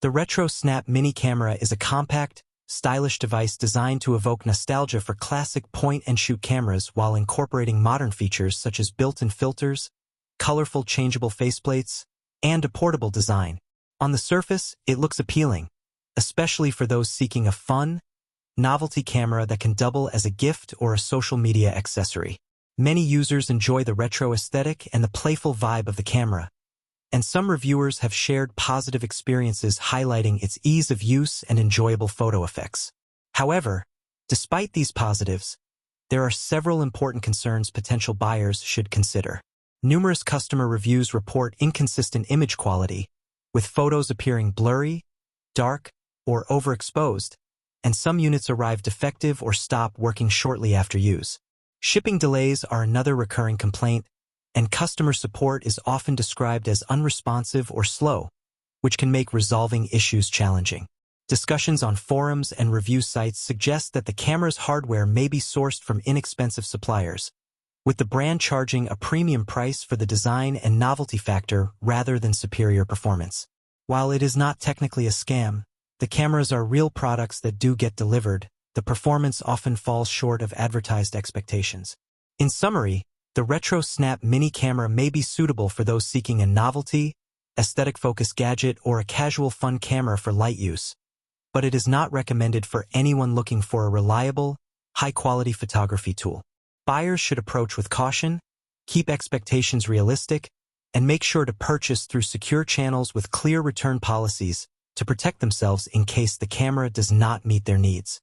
The Retro Snap Mini Camera is a compact, stylish device designed to evoke nostalgia for classic point-and-shoot cameras while incorporating modern features such as built-in filters, colorful changeable faceplates, and a portable design. On the surface, it looks appealing, especially for those seeking a fun, novelty camera that can double as a gift or a social media accessory. Many users enjoy the retro aesthetic and the playful vibe of the camera, and some reviewers have shared positive experiences highlighting its ease of use and enjoyable photo effects. However, despite these positives, there are several important concerns potential buyers should consider. Numerous customer reviews report inconsistent image quality, with photos appearing blurry, dark, or overexposed, and some units arrive defective or stop working shortly after use. Shipping delays are another recurring complaint, and customer support is often described as unresponsive or slow, which can make resolving issues challenging. Discussions on forums and review sites suggest that the camera's hardware may be sourced from inexpensive suppliers, with the brand charging a premium price for the design and novelty factor rather than superior performance. While it is not technically a scam, the cameras are real products that do get delivered. The performance often falls short of advertised expectations. In summary, the Retro Snap Mini Camera may be suitable for those seeking a novelty, aesthetic-focused gadget, or a casual fun camera for light use, but it is not recommended for anyone looking for a reliable, high-quality photography tool. Buyers should approach with caution, keep expectations realistic, and make sure to purchase through secure channels with clear return policies to protect themselves in case the camera does not meet their needs.